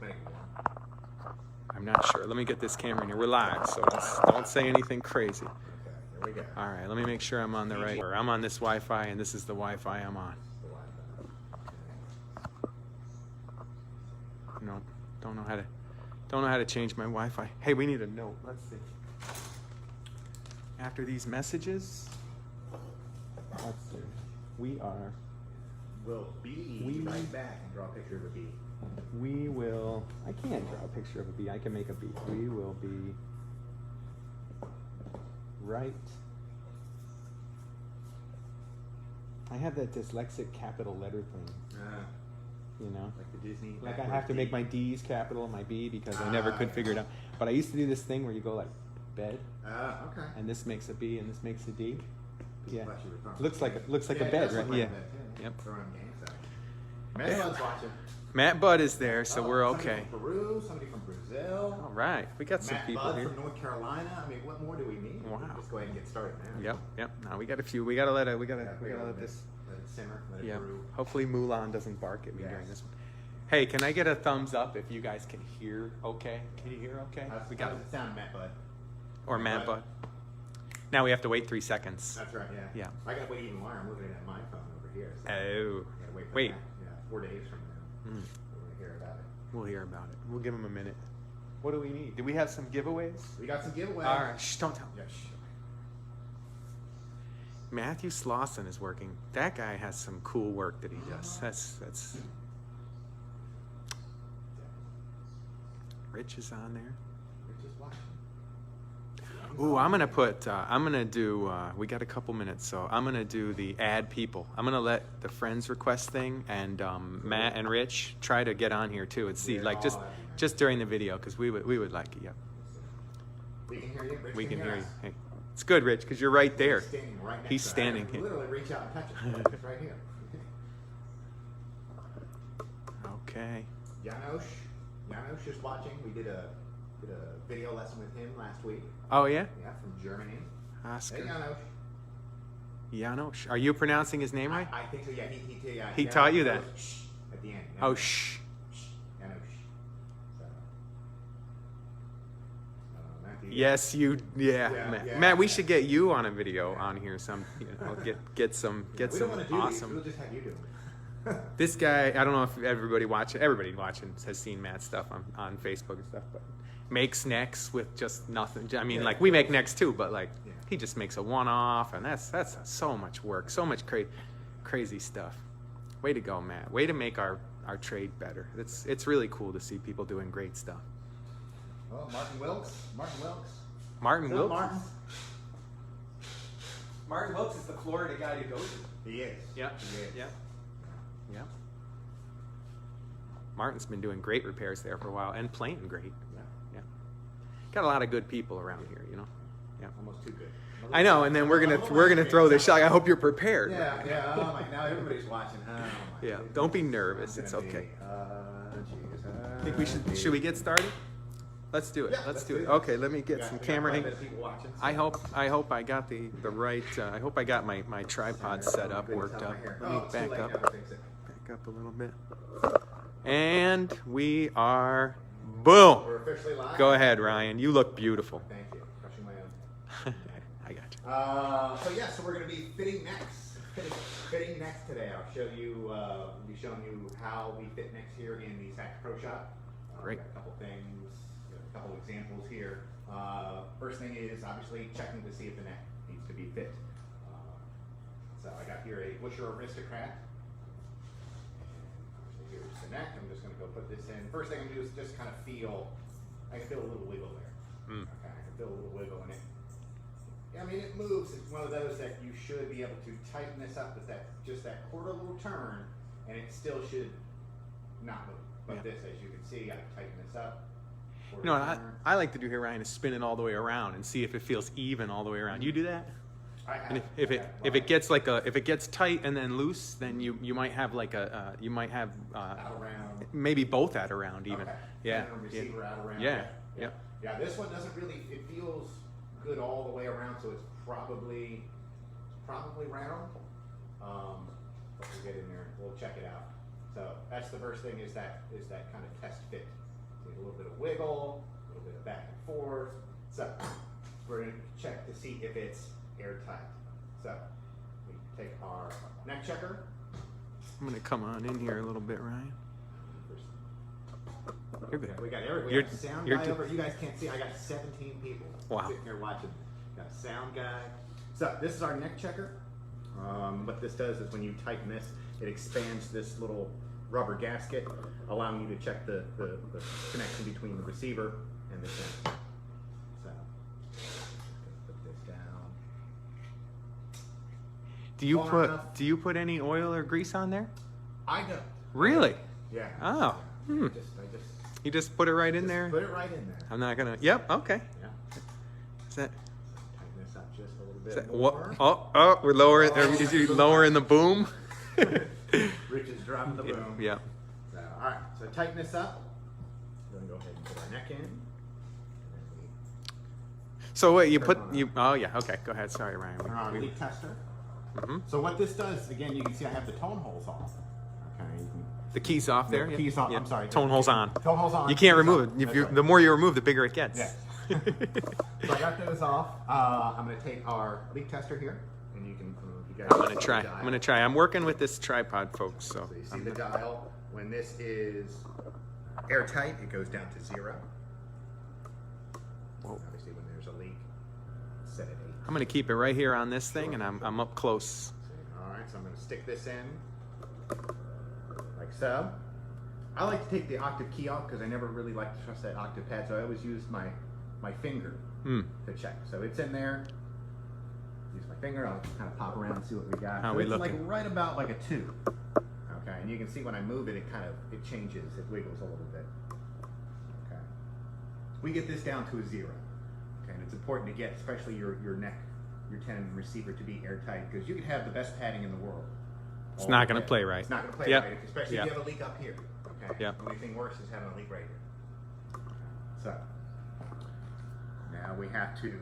MusicMedic.com. I'm not sure. Let me get this camera in here. We're live, so don't say anything crazy. Okay, here we go. All right, let me make sure I'm on the right. I'm on this Wi-Fi, and this is the Wi-Fi I'm on. No, don't know how to change my Wi-Fi. Hey, we need a note. Let's see. After these messages, let's see. We'll be right back and draw a picture of a bee. We will. I can't draw a picture of a bee. I can make a bee. We will be right. I have that dyslexic capital letter thing. You know, like the Disney. Like I have to make my D's capital and my B because I never could figure it out. But I used to do this thing where you go like bed. Okay. And this makes a B and this makes a D. Yeah. Looks like a bed, right? Yeah. Yep. Matt Budd's watching. Matt Budd is there, so we're okay. Somebody from Peru, somebody from Brazil. All right, we got some people Matt Budd here. from North Carolina. I mean, what more do we need? Wow. Let's go ahead and get started now. Yep. Now we got a few. We gotta let this. Let it simmer. Let it brew. Hopefully Mulan doesn't bark at me during this one. Hey, can I get a thumbs up if you guys can hear? Okay. Can you hear? Okay. How does it sound, Matt Budd? Or Matt Budd. Now we have to wait 3 seconds. That's right. Yeah. I gotta wait even longer. I'm looking at my phone over here. So Oh. Wait. 4 days from now. We're gonna hear about it. We'll hear about it. We'll give him a minute. What do we need? Do we have some giveaways? We got some giveaways. All right. Shh, don't tell me. Yeah, shh. Matthew Slauson is working. That guy has some cool work that he does. That's. Rich is on there. Rich is watching. Ooh, I'm gonna do, we got a couple minutes, so I'm gonna do the add people. I'm gonna let the friends request thing and Matt and Rich try to get on here too and see, like just during the video, because we would like it, yeah. We can hear you. Rich we can hear you. us. Hey, it's good, Rich, because you're right there. He's standing right next He's to us. standing I here. literally reach out and touch it. It's right here. Okay. Janosch is watching. We did a video lesson with him last week. Oh, yeah? Yeah, from Germany. Oscar. Hey, Janosch. Janosch. Are you pronouncing his name right? I think so, yeah. He taught you that? Shh at the end. Oh, shh. Janosch. So, Matthew. Yes, Matt, we should get you on a video on here. Get some we don't want to do awesome. These. We'll just have you do them. This guy, I don't know if everybody watching has seen Matt's stuff on Facebook and stuff, but makes necks with just nothing. I mean, like we make necks too, but like he just makes a one-off, and that's so much work, so much crazy stuff. Way to go, Matt. Way to make our trade better. It's really cool to see people doing great stuff. Well, Martin Wilkes. Martin Wilkes? Martin? Martin Wilkes is the Florida guy to go to. He is. Yeah. He is. Yeah. Martin's been doing great repairs there for a while and playing great. Yeah. Got a lot of good people around here, you know. Yeah. Almost too good. I know, and then we're gonna throw this shot. I hope you're prepared. Yeah. Oh my! Now everybody's watching. Oh my. Yeah. Don't be nervous. It's okay. I think we should we get started? Let's do it. Yeah, let's do it. Okay, let me get some camera. Quite a bit of people watching, so. I hope I got the right. I hope I got my tripod set up, worked up. Let me back up. Back up a little bit. And we are, boom. We're officially live. Go ahead, Ryan. You look beautiful. Thank you. Crushing my own. I got you. So we're going to be fitting necks. Fitting necks today. I'll show you. We'll be showing you how we fit necks here in the Sax Pro Shop. Great. Got a couple things, a couple examples here. First thing is obviously checking to see if the neck needs to be fit. So I got here a Busher Aristocrat. Here's the neck. I'm just going to go put this in. First thing I'm going to do is just kind of I can feel a little wiggle there. Okay, I can feel a little wiggle in it. Yeah, I mean, it moves. It's one of those that you should be able to tighten this up with just that quarter little turn, and it still should not move. But this, as you can see, I tighten this up. You know what I like to do here, Ryan, is spin it all the way around and see if it feels even all the way around. You do that? And if it gets if it gets tight and then loose, then you might have like out around. Maybe both out around even. Okay. Yeah. And receiver out around. Yeah. Yeah. This one doesn't really. It feels good all the way around, so it's probably round. But we'll get in there. We'll check it out. So that's the first thing is that kind of test fit. So a little bit of wiggle, a little bit of back and forth. So we're going to check to see if it's airtight. So we take our neck checker. I'm gonna come on in here a little bit, Ryan. You're good. We got a sound guy over. You guys can't see. I got 17 people sitting here watching. Got a sound guy. So this is our neck checker. What this does is when you tighten this, it expands this little rubber gasket, allowing you to check the connection between the receiver and the sound. So put this down. Do you put any oil or grease on there? I don't. Really? Yeah. Oh. You just put it right in there? Put it right in there. I'm not gonna. Yep. Okay. Yeah. Is that? Tighten this up just a little bit Is that more. what? We're lowering. Is you lowering the boom? Rich is dropping the boom. Yeah. So, all right. So tighten this up. We're gonna go ahead and put our neck in. And then So wait, you put you? Oh yeah. Okay. Go ahead. Sorry, Ryan. turn on our leak tester. Mm-hmm. So what this does, again, you can see I have the tone holes off. Okay. The key's off there. The key's off. Yeah. I'm sorry. Tone holes on. Tone holes on. You can't remove it. That's right. The more you remove, the bigger it gets. Yes. So I got those off. I'm going to take our leak tester here, and you can. You guys I'm gonna see try. the dial. I'm gonna try. I'm working with this tripod, folks. So. So you see the dial. When this is airtight, it goes down to 0. Whoa. Obviously, when there's a leak, it's set at 8. I'm gonna keep it right here on this thing, and I'm up close. All right, so I'm going to stick this in like so. I like to take the octave key off because I never really like to trust that octave pad, so I always use my finger to check. So it's in there. Use my finger. I'll kind of pop around and see what we got. How so we it's looking? like right about like a 2. Okay, and you can see when I move it, it changes. It wiggles a little bit. Okay. We get this down to a 0. Okay, and it's important to get, especially your neck, your tenon receiver to be airtight because you can have the best padding in the world. It's not gonna play right. It's not going to play Yep. right, especially if you have a leak up here. Okay. Yep. The only thing worse is having a leak right here. So now we have to.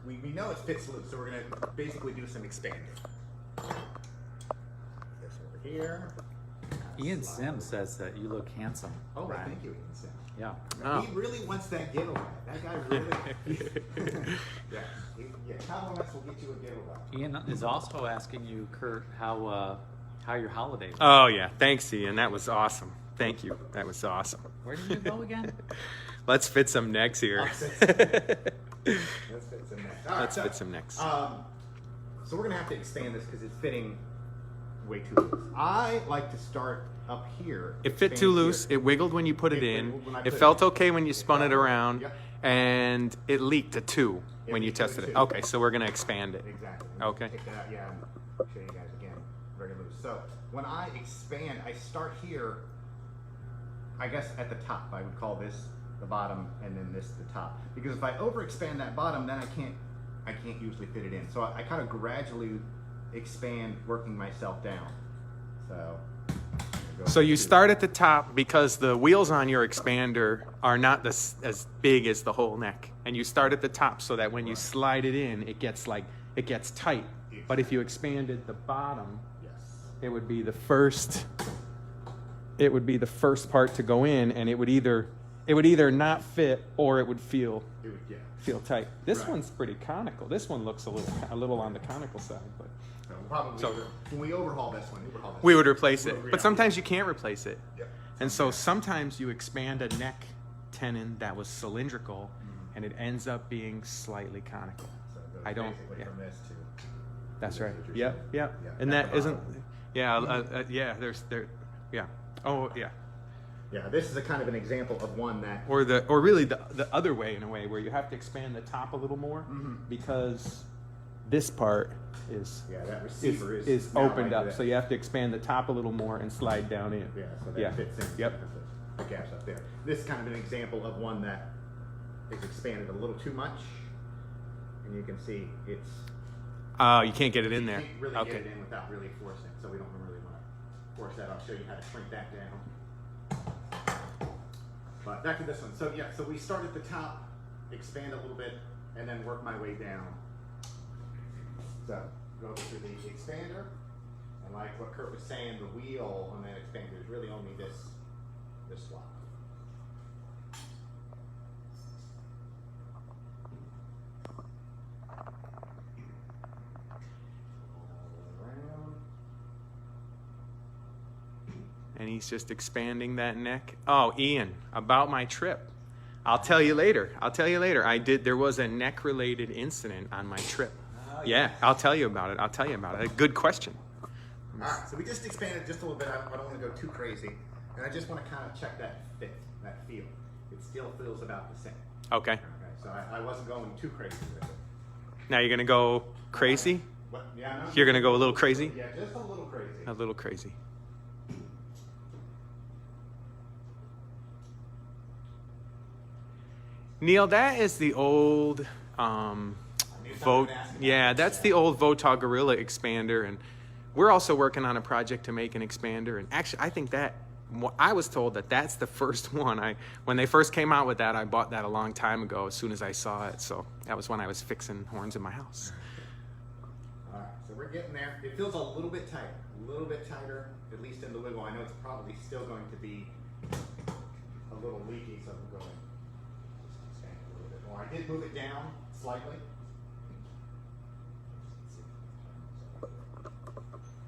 We know it fits loose, so we're going to basically do some expanding. This over here. Ian Sims says that you look handsome. Oh, Ryan. thank you, Ian Sim. Yeah. Oh. He really wants that giveaway. That guy really. Yeah. Compliments will get you a giveaway. Ian is also asking you, Curt, how your holiday was. Oh yeah, thanks, Ian. That was awesome. Thank you. That was awesome. Where did you go again? Let's fit some necks here. Let's fit some necks. All right, Let's fit some necks. So we're gonna have to expand this because it's fitting way too loose. I like to start up here. It fit too loose. It wiggled when you put it in. wiggled when I It put it felt in. okay when you spun it around, Yep. and it leaked a 2 It when you leaked a tested it. 2. Okay, so we're gonna expand it. Exactly. Okay. Take that out. Yeah. I'll show you guys again. Very loose. So when I expand, I start here. I guess at the top, I would call this the bottom, and then this the top. Because if I overexpand that bottom, then I can't usually fit it in. So I kind of gradually expand, working myself down. So you start at the top because the wheels on your expander are not as big as the whole neck, and you start at the top so that when you slide it in, it gets tight. But if you expanded the bottom, yes, it would be the first part to go in, and it would either not fit or it would feel tight. This Right. one's pretty conical. This one looks a little on the conical side, but So probably when we overhaul this one, we would replace it. Yeah. But sometimes you can't replace it. Yep. And so sometimes you expand a neck tenon that was cylindrical, and it ends up being slightly conical. So it goes I don't- basically yeah. from this to. That's That's right. what you're Yep, saying. yep. Yeah, And at that the isn't. bottom. Yeah. Yeah. Oh, yeah. Yeah, this is a kind of an example of one that. Or really the other way, in a way, where you have to expand the top a little more because this part is That receiver is now opened like up. this. So you have to expand the top a little more and slide down in. Yeah, so that Yeah. fits in. Yep. The gaps up there. This is kind of an example of one that is expanded a little too much, and you can see it's. You can't get it in You there. can't really Okay. get it in without really forcing it, so we don't really want to force that. I'll show you how to shrink that down. But back to this one. So yeah, so we start at the top, expand a little bit, and then work my way down. So go through the expander, and And like what Curt was saying, the wheel on that expander is really only this slot. And he's just expanding that neck. Oh, Ian, about my trip. I'll tell you later. There was a neck-related incident on my trip. Yeah, I'll tell you about it. A good question. All right, so we just expanded just a little bit. I don't want to go too crazy. And I just want to kind of check that fit, that feel. It still feels about the same. Okay. So I wasn't going too crazy with it. Now you're going to go crazy? What? Yeah, no. You're going to go a little crazy? Yeah, just a little crazy. A little crazy. Neil, that is the old that's the old Votog Gorilla expander, and we're also working on a project to make an expander. And actually, I think that I was told that that's the first one. When they first came out with that, I bought that a long time ago. As soon as I saw it, so that was when I was fixing horns in my house. All right, so we're getting there. It feels a little bit tighter, at least in the wiggle. I know it's probably still going to be a little leaky, so I'm going. I did move it down slightly.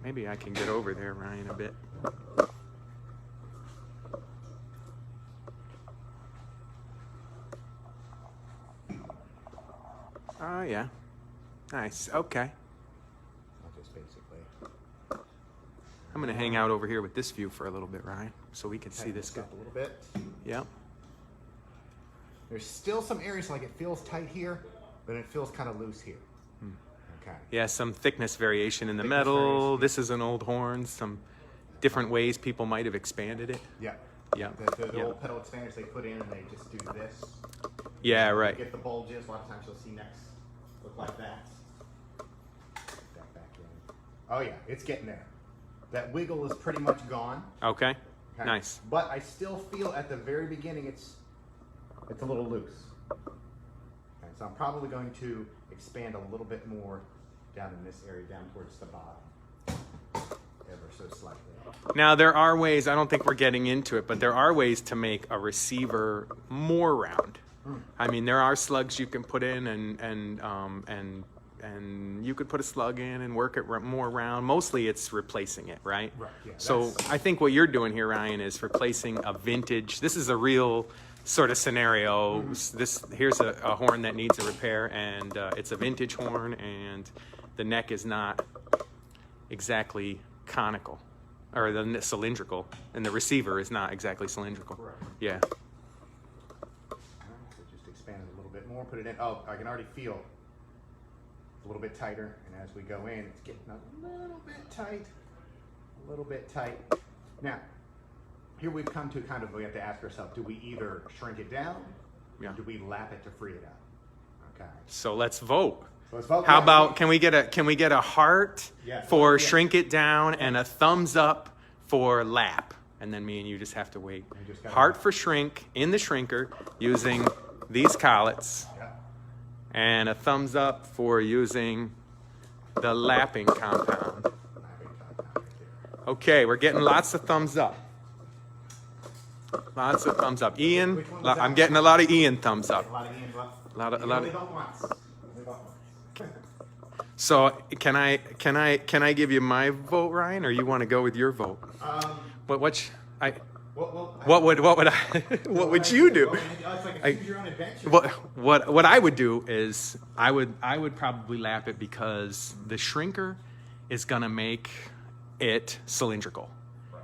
Maybe I can get over there, Ryan, a bit. Oh, yeah. Nice. Okay. I'll just basically. I'm going to hang out over here with this view for a little bit, Ryan, so we can see this good. Up a little bit. Yep. There's still some areas like it feels tight here, but it feels kind of loose here. Okay. Yeah, some thickness variation in the metal. This is an old horn. Some different ways people might have expanded it. Yeah. Yeah. The old pedal expanders they put in, and they just do this. Yeah, right. Get the bulges. A lot of times you'll see necks look like that. Put that back in. Oh yeah, it's getting there. That wiggle is pretty much gone. Okay. Nice. But I still feel at the very beginning it's a little loose. Okay, so I'm probably going to expand a little bit more down in this area, down towards the bottom, ever so slightly. Now there are ways. I don't think we're getting into it, but there are ways to make a receiver more round. I mean, there are slugs you can put in, and you could put a slug in and work it more round. Mostly, it's replacing it, right? Right. Yeah, so I think what you're doing here, Ryan, is replacing a vintage. This is a real sort of scenario. Here's a horn that needs a repair, and it's a vintage horn, and the neck is not exactly conical, or the cylindrical, and the receiver is not exactly cylindrical. Correct. Yeah. So just expand it a little bit more. Put it in. Oh, I can already feel a little bit tighter, and as we go in, it's getting a little bit tight. A little bit tight. Now, here we've come to kind of, we have to ask ourselves, do we either shrink it down, or do we lap it to free it out? Okay. So let's vote. So let's vote. How about, can we get a heart for Yeah. shrink it down, and a thumbs up for lap? And then me and you just have to wait. Heart for shrink in the shrinker using these collets, and a thumbs up for using the lapping compound. Okay, we're getting lots of thumbs up. Lots of thumbs up. Ian, I'm getting a lot of Ian thumbs up. A lot of Ian. A lot of. Only vote once. So can I give you my vote, Ryan, or you want to go with your vote? What would you do? It's like a choose your own adventure. What I would do is I would probably lap it, because the shrinker is gonna make it cylindrical,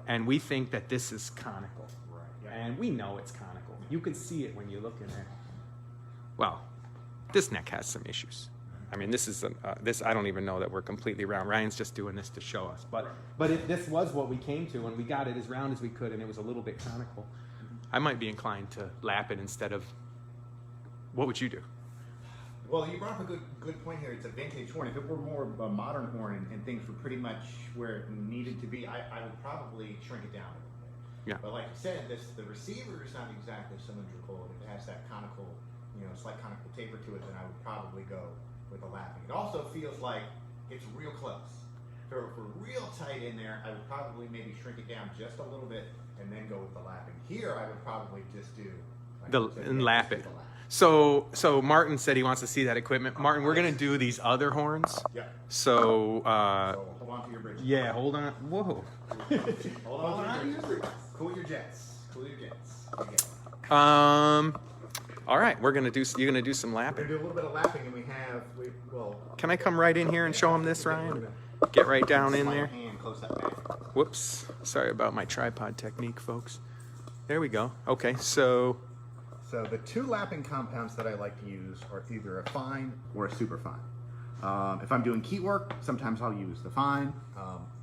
and we think that this is conical, and we know it's conical. You can see it when you look in it. Well, this neck has some issues. I mean, this is this. I don't even know that we're completely round. Ryan's just doing this to show us. But if this was what we came to, and we got it as round as we could, and it was a little bit conical, I might be inclined to lap it instead of. What would you do? Well, you brought up a good point here. It's a vintage horn. If it were more of a modern horn and things were pretty much where it needed to be, I would probably shrink it down a little bit. Yeah. But like you said, the receiver is not exactly cylindrical. It has that conical, slight conical taper to it. Then I would probably go with the lapping. It also feels like it's real close. if we're real tight in there, I would probably maybe shrink it down just a little bit and then go with the lapping. Here, I would probably just do and lap it. So Martin said he wants to see that equipment. Martin, we're gonna do these other horns. Yeah. So, So hold on to your bridge. yeah, hold on. Whoa. Hold on to your bridge. Cool your jets. Cool your jets. Okay. All right, you're gonna do some We're gonna lapping. do a little bit of lapping, and well. Can I come right in here and show him this, Ryan? Get right down in there. Hand close up back. Whoops. Sorry about my tripod technique, folks. There we go. Okay, so So the two lapping compounds that I like to use are either a fine or a super fine. If I'm doing key work, sometimes I'll use the fine,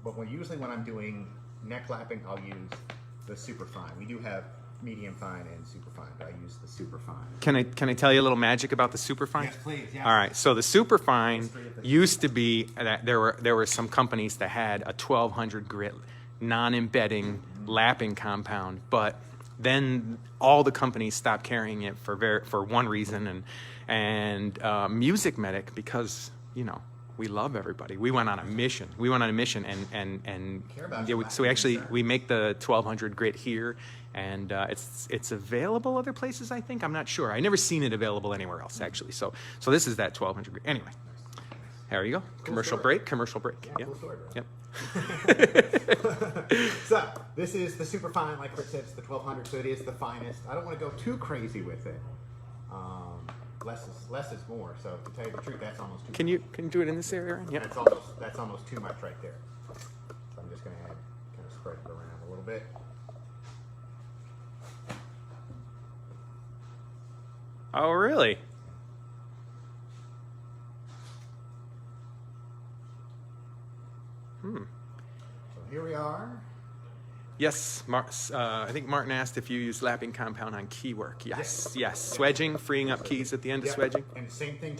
but usually when I'm doing neck lapping, I'll use the super fine. We do have medium fine and super fine, but I use the super fine. can I tell you a little magic about the superfine? Yes, please. Yeah. All right. So the superfine used to be that there were some companies that had a 1200 grit non-embedding lapping compound, but then all the companies stopped carrying it for one reason, and MusicMedic, because we love everybody. We went on a mission. And Care about yeah, your so we make the 1200 grit here, and it's available other places. I think, I'm not sure. I never seen it available anywhere else actually. So this is that 1200 grit. Anyway, there you go. Commercial break. Yeah, cool story, bro. Yep. So this is the super fine, like Curt said, it's the 1200, so it is the finest. I don't want to go too crazy with it. Less is more. So to tell you the truth, that's almost too. Can you do it in this area? Ryan? Yep. That's almost too much right there. So I'm just going to kind of spread it around a little bit. Oh, really? So here we are. Yes, I think Martin asked if you use lapping compound on key work. Yes. Swedging, freeing up keys at the end of swedging. And same thing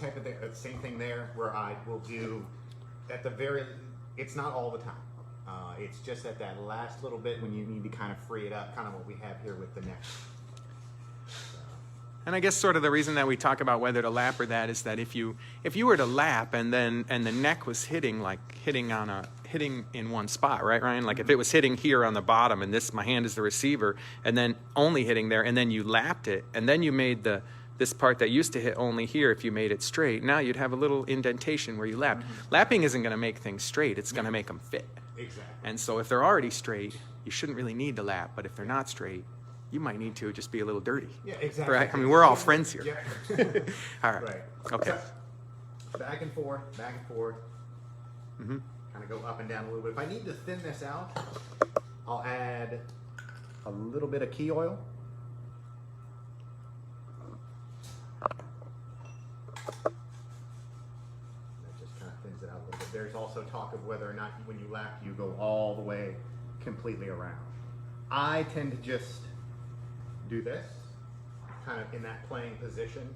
same thing there, where I will do at the it's not all the time. It's just at that last little bit when you need to kind of free it up, kind of what we have here with the neck. And I guess sort of the reason that we talk about whether to lap or that is that if you were to lap and the neck was hitting in one spot, right, Ryan? Like if it was hitting here on the bottom and my hand is the receiver, and then only hitting there, and then you lapped it, and then you made this part that used to hit only here, if you made it straight, now you'd have a little indentation where you lapped. Lapping isn't going to make things straight, it's going to make them fit. Exactly. And so if they're already straight, you shouldn't really need to lap, but if they're not straight, you might need to just be a little dirty. Yeah, exactly. Right? I mean, we're all friends here. Yeah. All right. Right. Okay. So, back and forth. Mm-hmm. Kind of go up and down a little bit. If I need to thin this out, I'll add a little bit of key oil. That just kind of thins it out a little bit. There's also talk of whether or not when you lap, you go all the way completely around. I tend to just do this, kind of in that playing position,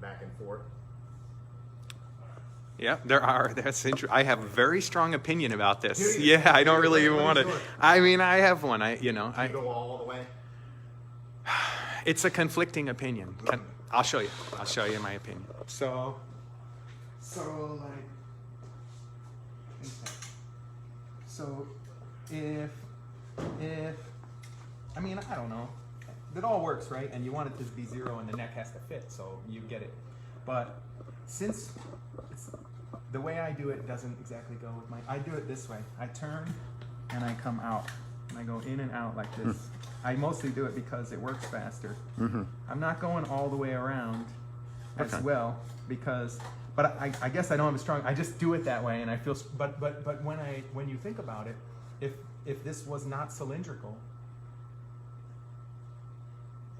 back and forth. Yeah, that's interesting. I have a very strong opinion about this. Do you? Yeah, I don't really even want to. Sure. I mean, I have one. You go all the way. It's a conflicting opinion. I'll show you. I'll show you my opinion. So if I mean, I don't know. It all works, right? And you want it to be 0 and the neck has to fit, so you get it. But since the way I do it doesn't exactly go with I do it this way. I turn and I come out. And I go in and out like this. I mostly do it because it works faster. Mm-hmm. I'm not going all the way around as well but I guess I don't have a strong, I just do it that way and I feel, but when you think about it, if this was not cylindrical,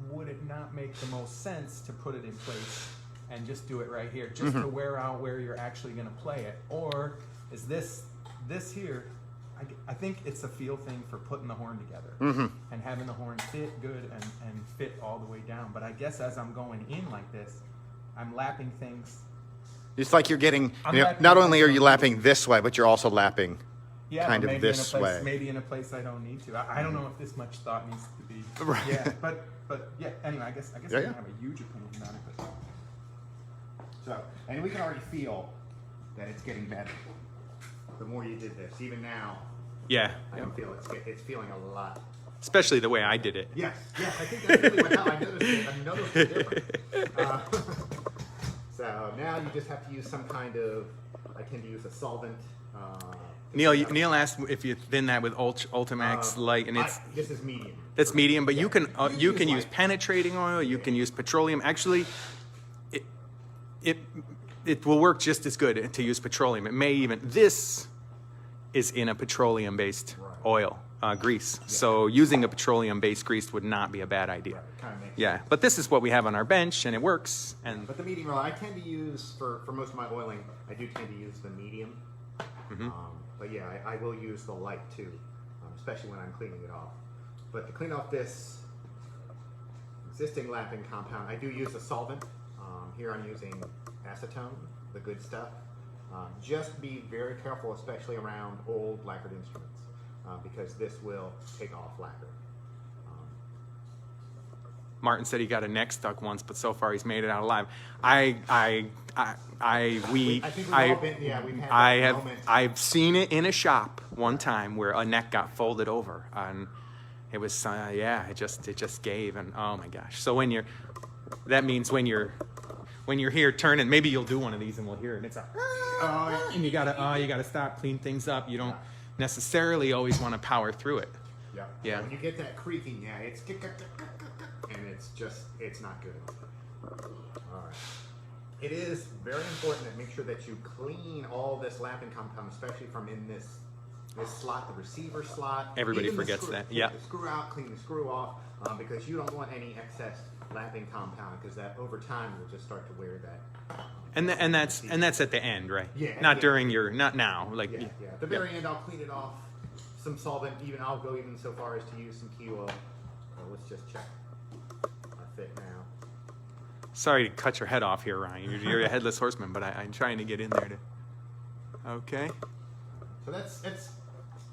would it not make the most sense to put it in place and just do it right here, just to wear out where you're actually going to play it? Or is this here, I think it's a feel thing for putting the horn together and having the horn fit good and fit all the way down. But I guess as I'm going in like this, I'm lapping things. It's like you're getting, not only are you lapping this way, but you're also lapping kind of this way. Maybe in a place I don't need to. I don't know if this much thought needs to be. Right. Yeah, but yeah. Anyway, I guess I don't have a huge opinion about it. But. So, and we can already feel that it's getting better. the more you did this. Even now, Yeah. I can feel it's feeling a lot. Especially the way I did it. Yes, I think that's really what I noticed it. I noticed the difference. So now you just have to use some kind of, I tend to use a solvent. Neil asked if you thin that with Ultimax light, and this is medium. that's medium, but you can use light. penetrating oil, you can use petroleum. Actually, it will work just as good to use petroleum. It may even, this is in a petroleum based oil. Grease. Yeah. So using a petroleum-based grease would not be a bad idea. Right. Kind of makes Yeah, sense. but this is what we have on our bench, and it works. And But the medium oil, I tend to use for most of my oiling. I do tend to use the medium. But yeah, I will use the light too, especially when I'm cleaning it off. But to clean off this existing lapping compound, I do use a solvent. Here I'm using acetone, the good stuff. Just be very careful, especially around old lacquered instruments. Because this will take off lacquer. Martin said he got a neck stuck once, but so far he's made it out alive. I've seen it in a shop one time where a neck got folded over, and it was it just gave, and oh my gosh. So that means when you're here turning, maybe you'll do one of these and we'll hear it. And it's and you gotta stop, clean things up. You don't necessarily always want to power through it. Yeah. When you get that creaking, it's and it's not good. All right. It is very important to make sure that you clean all this lapping compound, especially from in this slot, the receiver slot. Everybody Even the forgets screw. that. Yeah. The screw out, clean the screw off, because you don't want any excess lapping compound, because that over time will just start to wear that. And that's at the end, right? Yeah. Not during not now. Like Yeah. At the very end, I'll clean it off. Some solvent. I'll go even so far as to use some key oil. So let's just check our fit now. Sorry to cut your head off here, Ryan. You're a headless horseman, but I'm trying to get in there to. Okay. So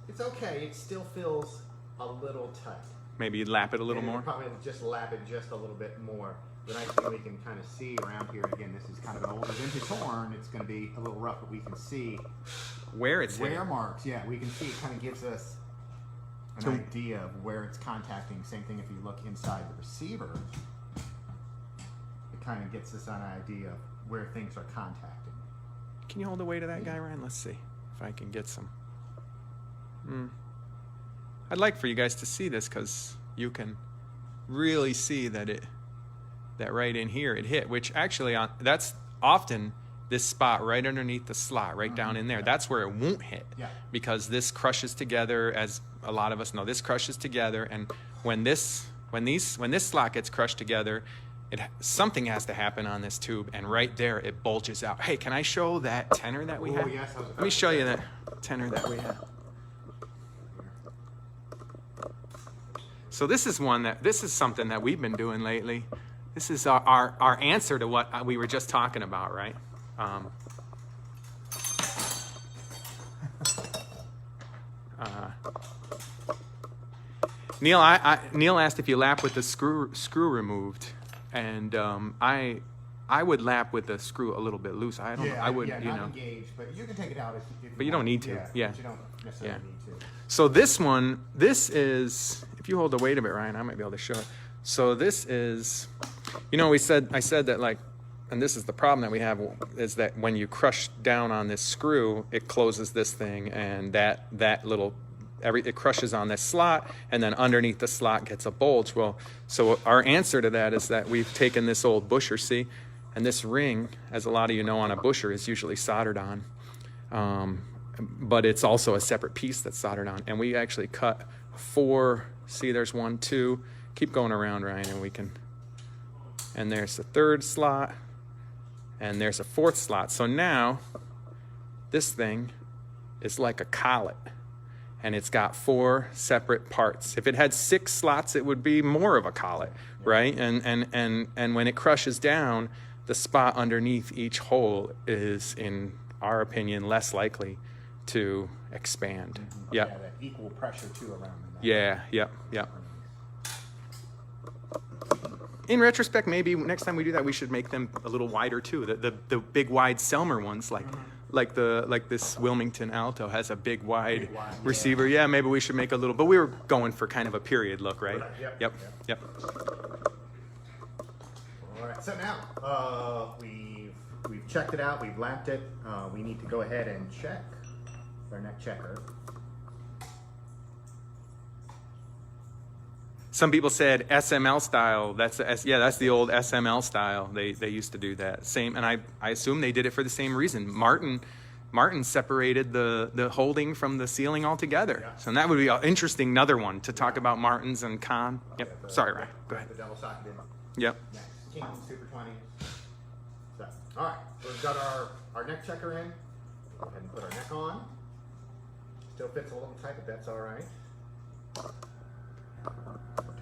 it's okay. It still feels a little tight. Maybe lap it a little more. Probably just lap it just a little bit more. The nice thing we can kind of see around here, again, this is kind of an older vintage horn. It's going to be a little rough, but we can see where it's wear hitting. marks. Yeah, we can see it kind of gives us an idea of where it's contacting. Same thing if you look inside the receiver. It kind of gets us an idea of where things are contacting. Can you hold the weight of that guy, Ryan? Let's see if I can get some. I'd like for you guys to see this because you can really see that that right in here it hit, which actually that's often this spot right underneath the slot, right down in there. That's where it won't hit because this crushes together, as a lot of us know. This crushes together, and when this slot gets crushed together, something has to happen on this tube, and right there it bulges out. Hey, can I show that tenor that we have? Yes, Let me show you that tenor that we have. So this is something that we've been doing lately. This is our answer to what we were just talking about, right? Neil asked if you lap with the screw removed, and I would lap with the screw a little bit loose. I don't know. I would, not engaged, but you can take it out if but you don't need to. Yeah. But you don't necessarily need to. So this is, if you hold the weight of it, Ryan, I might be able to show it. So this is, I said that, like, and this is the problem that we have, is that when you crush down on this screw, it closes this thing, and that little, it crushes on this slot, and then underneath the slot gets a bulge. Well, so our answer to that is that we've taken this old busher, see, and this ring, as a lot of you know, on a busher is usually soldered on. But it's also a separate piece that's soldered on. And we actually cut 4, see there's 1, 2, keep going around, Ryan, and there's the 3rd slot, and there's a 4th slot. So now, this thing is like a collet, and it's got 4 separate parts. If it had 6 slots, it would be more of a collet, right? And when it crushes down, the spot underneath each hole is, in our opinion, less likely to expand. Yeah, that equal pressure too around the neck. Yep. In retrospect, maybe next time we do that, we should make them a little wider too. The big wide Selmer ones, like this Wilmington Alto has a big wide receiver. Yeah, maybe we should make a little. But we were going for kind of a period look, right? Yep. All right. So now we've checked it out. We've lapped it. We need to go ahead and check our neck checker. Some people said SML style. That's the old SML style. They used to do that same, and I assume they did it for the same reason. Martin separated the holding from the ceiling altogether. Yeah. So that would be an interesting another one to talk about Martins and Con. Yep. Sorry, Ryan. Go ahead. The double socket in. Yep. Next, King Super 20. So, all right. So we've got our neck checker in. Go ahead and put our neck on. Still fits a little tight, but that's all right.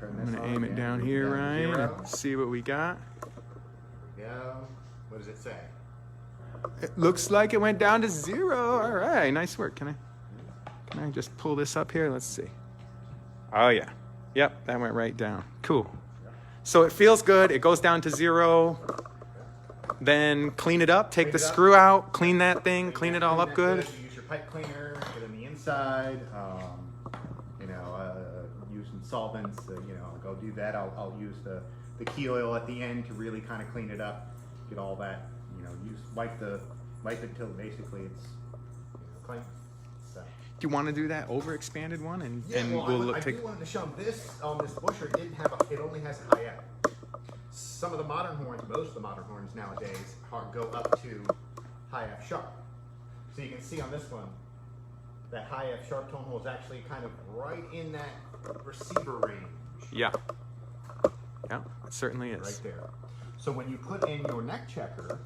I'm going to aim it down here, Ryan, and see what we got. There we go. What does it say? It looks like it went down to 0. All right, nice work. Can I just pull this up here? Let's see. Oh, yeah. Yep, that went right down. Cool. So it feels good. It goes down to 0. Then clean it up. Take the screw out. Clean that thing. Clean it all up good. You use your pipe cleaner. Get on the inside. Using solvents. Go do that. I'll use the key oil at the end to really kind of clean it up. Get all that. Wipe it till basically it's clean. So. Do you want to do that overexpanded one, and we'll look? I do want to show them this. This busher it only has a high F. Some of the modern horns, most of the modern horns nowadays, go up to high F sharp. So you can see on this one, that high F sharp tone hole is actually kind of right in that receiver range. Yeah, it certainly is. Right there. So when you put in your neck checker,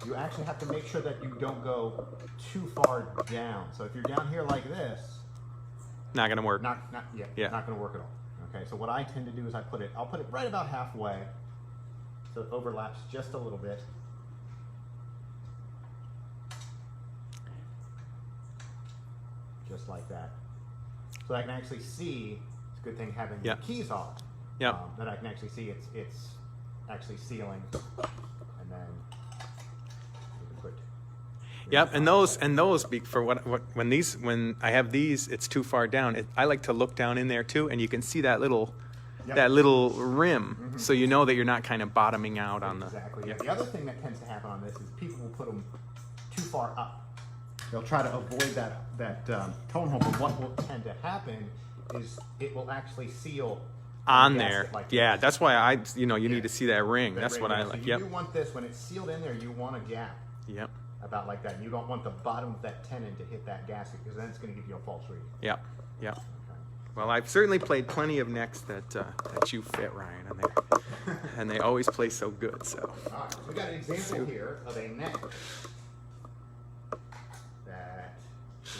you actually have to make sure that you don't go too far down. So if you're down here like this, not gonna work. Not gonna work at all. Okay, so what I tend to do is I'll put it right about halfway, so it overlaps just a little bit. Just like that. So I can actually see, it's a good thing having the keys off. Yeah. That I can actually see it's actually sealing, and then we can put. Yep, and those for when I have these, it's too far down. I like to look down in there too, and you can see that little rim, so you know that you're not kind of bottoming out on the. Exactly. Yeah. The other thing that tends to happen on this is people will put them too far up. They'll try to avoid that tone hole, but what will tend to happen is it will actually seal on there. Like that's why you need to see that ring. That's what I like. So you do want this, when it's sealed in there, you want a gap. Yep. About like that. You don't want the bottom of that tenon to hit that gasket, because then it's going to give you a false reading. Yep. Yep. Okay. Well, I've certainly played plenty of necks that you fit, Ryan, and they always play so good. So. All right. So we got an example here of a neck that is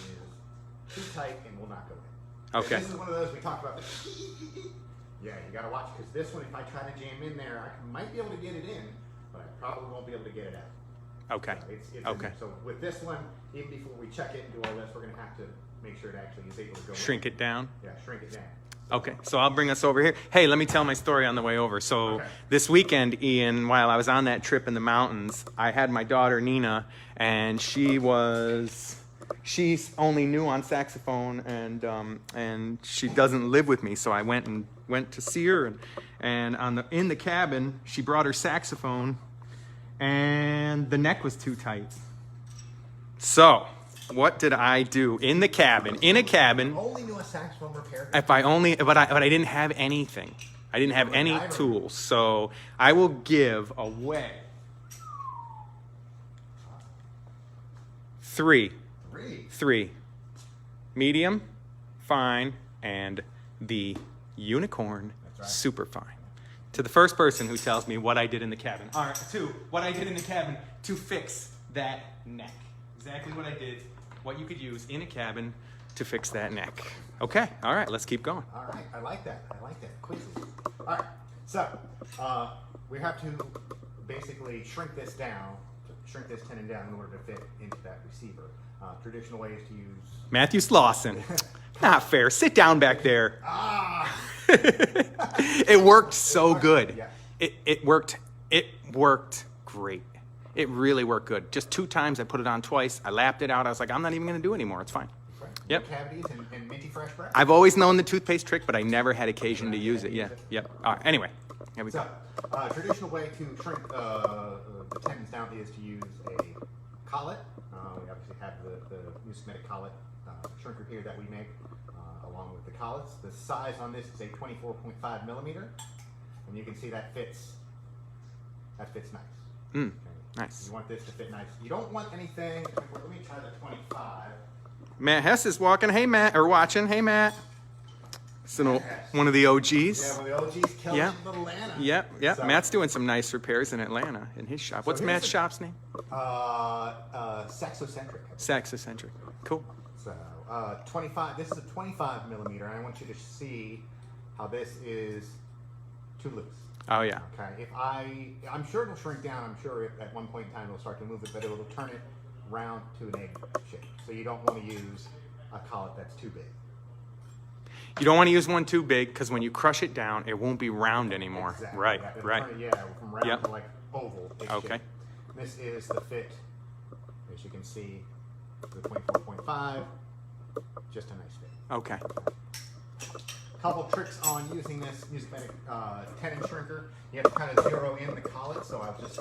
too tight and will not go in. Okay. This is one of those we talked about. Yeah, you got to watch, because this one, if I try to jam in there, I might be able to get it in, but I probably won't be able to get it out. Okay. It's okay. So with this one, even before we check it and do all this, we're going to have to make sure it actually is able to go Shrink it down? Yeah, shrink it down. Okay, so I'll bring us over here. Hey, let me tell my story on the way over. So this weekend, Ian, while I was on that trip in the mountains, I had my daughter, Nina, and she's only new on saxophone, and she doesn't live with me. So I went to see her, and in the cabin, she brought her saxophone, and the neck was too tight. So what did I do in the cabin? In a cabin. You only knew a saxophone repair. But I didn't have anything. I didn't have any tools. So I will give away three. Medium, fine, and the unicorn, super fine. To the first person who tells me what I did in the cabin. All right, what I did in the cabin to fix that neck. Exactly what I did, what you could use in a cabin to fix that neck. Okay, all right, let's keep going. All right, I like that. Quizzes. All right, so we have to basically shrink this tenon down in order to fit into that receiver. Traditional way is to use Matthew Slauson. Not fair. Sit down back there. It worked so good. Yeah. It worked great. It really worked good. Just 2 times. I put it on twice. I lapped it out. I was like, I'm not even going to do it anymore. It's fine. Right. Yep. No cavities and minty fresh breath. I've always known the toothpaste trick, but I never had occasion to use it. Yeah. Yep. All right. Anyway, here we go. So, traditional way to shrink the tenons down is to use a collet. We obviously have the MusicMedic collet shrinker here that we make, along with the collets. The size on this is a 24.5 millimeter, and you can see that fits. That fits nice. Mm, Okay. nice. You want this to fit nice. You don't want anything. Let me try the 25. Matt Hess is walking. Hey, Matt, or watching. Hey, Matt. It's one of the OGs. Yeah, one of the OGs killing Yeah. little Atlanta. Yep. So, Matt's doing some nice repairs in Atlanta in his shop. What's here's Matt's the- shop's name? Saxocentric. Saxocentric. Cool. So 25. This is a 25 millimeter. And I want you to see how this is too loose. Oh, yeah. Okay. I'm sure it'll shrink down. I'm sure at one point in time it'll start to move it, but it'll turn it round to an egg shape. So you don't want to use a collet that's too big. You don't want to use one too big because when you crush it down, it won't be round anymore. Exactly. Right, Yeah, it'll right. turn it, from round Yep. to like oval. Okay. Shape. This is the fit, as you can see, the 24.5. Just a nice fit. Okay. Couple tricks on using this MusicMedic tenon shrinker. You have to kind of zero in the collet, so I'll just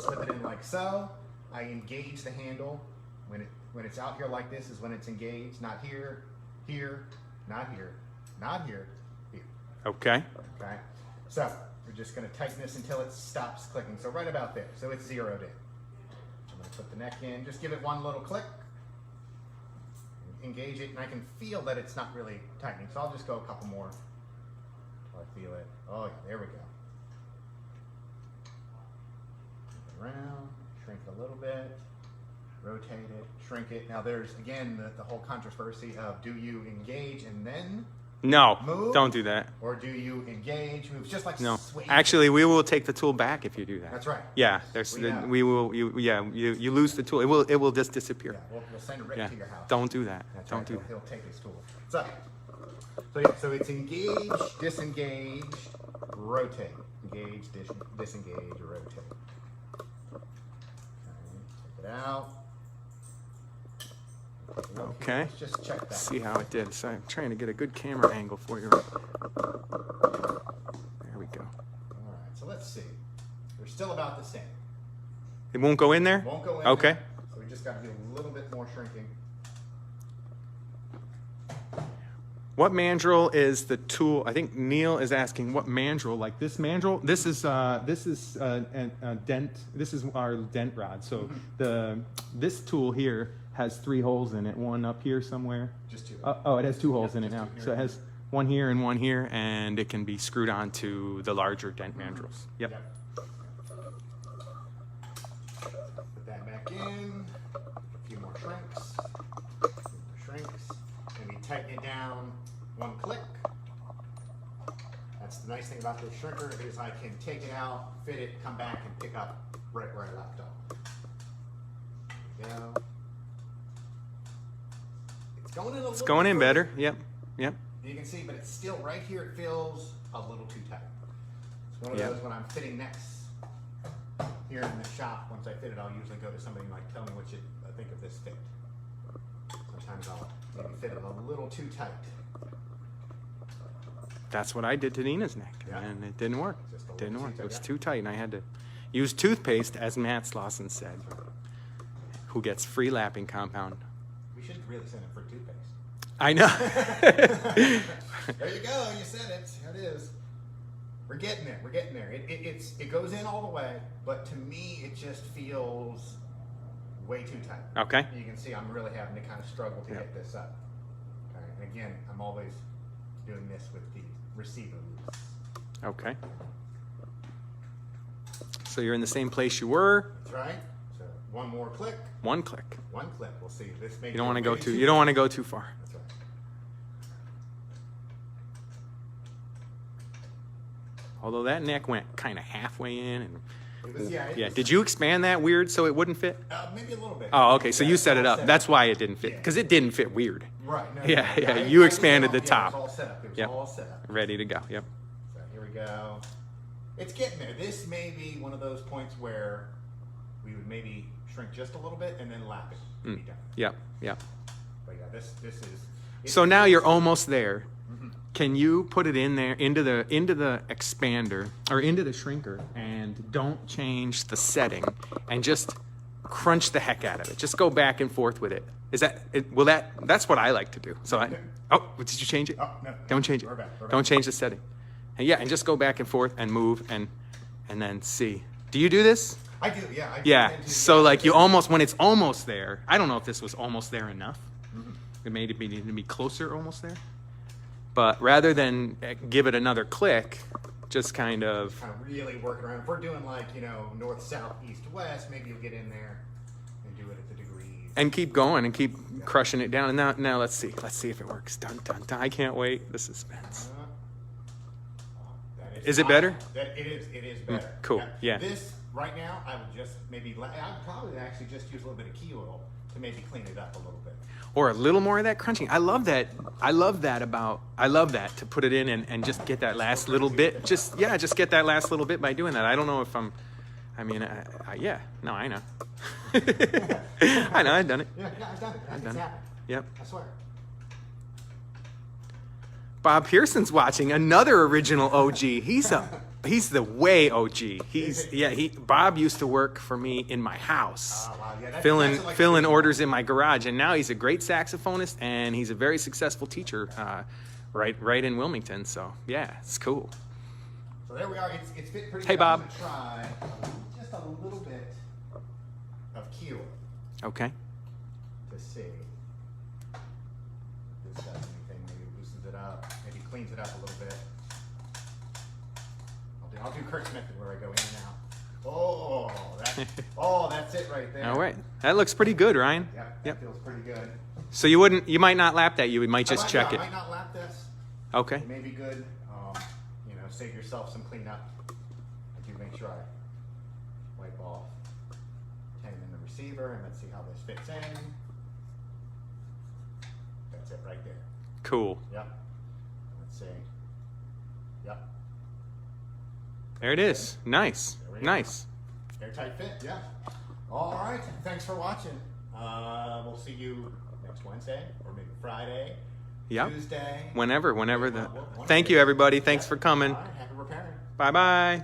slip it in like so. I engage the handle. When it's out here like this is when it's engaged, not here, here, not here, not here, here. Okay. Okay? So we're just going to tighten this until it stops clicking. So right about there. So it's zeroed in. I'm going to put the neck in. Just give it one little click. Engage it, and I can feel that it's not really tightening. So I'll just go a couple more until I feel it. Oh, yeah, there we go. Move it around, shrink it a little bit, rotate it, shrink it. Now there's, again, the whole controversy of do you engage and then No, move? don't do that. Or do you engage, move, just like No. sway. Actually, we will take the tool back if you do that. That's right. Yeah, you lose the tool. It will just disappear. Yeah, we'll send it right Yeah. to your house. Don't do that. That's Don't right. do that. He'll take his tool. So it's engage, disengage, rotate. Engage, disengage, rotate. Okay, take it out. Okay. Let's just check that. See how it did. So I'm trying to get a good camera angle for you. There we go. All right, so let's see. They're still about the same. It won't go in there? Won't go in Okay. there. So we just got to do a little bit more shrinking. What mandrel is the tool? I think Neil is asking what mandrel. Like this mandrel. This is a dent. This is our dent rod. So this tool here has 3 holes in it. One up here somewhere. Just two. It has 2 holes in it just now. two here. So it has one here, and it can be screwed onto the larger dent mandrels. Yep. Put that back in. A few more shrinks. And we tighten it down 1 click. That's the nice thing about this shrinker is I can take it out, fit it, come back and pick up right where I left off. There we go. It's going in Better. Yep. You can see, but it's still right here. It feels a little too tight. It's one of those when I'm fitting necks here in the shop. Once I fit it, I'll usually go to somebody and like tell me what you think of this fit. Sometimes I'll maybe fit it a little too tight. That's what I did to Nina's neck, Yeah. and it didn't work. Just a It didn't little work. too It was tight. too tight, and I had to use toothpaste, as Matt Slauson said, who gets free lapping compound. We should really send it for toothpaste. I know. There you go. You said it. There it is. We're getting there. It goes in all the way, but to me, it just feels way too tight. Okay. You can see I'm really having to kind of struggle to get this up. Okay. And again, I'm always doing this with the receiver loose. Okay. So you're in the same place you were. That's right. So one more click. 1 click. One click. We'll see. This may You don't want to go too. You don't want to go too far. That's right. Although that neck went kind of halfway in, and It was, yeah. yeah. Did you expand that weird so it wouldn't fit? Maybe a little bit. Oh, okay. So Yeah, you it's set it all up. set That's why it didn't fit, Yeah. because it didn't fit weird. Right. No, Yeah, no, yeah, I- you I expanded did it the all- yeah, top. It was all set up. It was Yep. all set up. Ready to go. Yep. So here we go. It's getting there. This may be one of those points where we would maybe shrink just a little bit and then lap it. And be done. Yep. Yep. But yeah, this is. So now you're almost there. Can you put it in there into the expander or into the shrinker and don't change the setting and just crunch the heck out of it? Just go back and forth with it. That's what I like to do. So did you change it? Oh, no. Don't change it. We're back. Don't change the setting. And and just go back and forth and move and then see. Do you do this? I do, yeah. Yeah. So like you almost, when it's almost there, I don't know if this was almost there enough. It may need to be closer almost there. But rather than give it another click, just kind of really work around. If we're doing like, north, south, east, west, maybe you'll get in there and do it at the degrees. And keep going and keep crushing it down. And now let's see. Let's see if it works. Dun, dun, dun. I can't wait. The suspense. Is it better? It is better. Cool. Yeah. This, right now, I would just maybe, I'd probably actually just use a little bit of key oil to maybe clean it up a little bit. Or a little more of that crunching. I love that to put it in and just get that last little bit. Just get that last little bit by doing that. I don't know if I know. I know, I've done it. Yeah, I've done it. It's happened. Yep. I swear. Bob Pearson's watching, another original OG. He's the way OG. Bob used to work for me in my house, wow. Yeah, filling orders in my garage, and now he's a great saxophonist and he's a very successful teacher, right in Wilmington. So yeah, it's cool. So there we are. It's fit pretty Hey, good. Bob. I'm gonna try just a little bit of key oil Okay. to see if this does anything. Maybe loosens it up. Maybe cleans it up a little bit. I'll do Curt Smith where I go in and out. Oh, that's it right there. All right. That looks pretty good, Ryan. Yep. Feels pretty good. So you might not lap that. You might just check it. I might not lap this. Okay. It may be good. Save yourself some cleanup. I do make sure I wipe off tenon in the receiver, and let's see how this fits in. That's it right there. Cool. Yep. Let's see. Yep. There it is. Nice. There we go. Nice. Airtight fit. Yeah. All right. Thanks for watching. We'll see you next Wednesday or maybe Friday. Yep. Tuesday. Whenever Thank you, everybody. Thanks for coming. All right. Happy repairing. Bye-bye.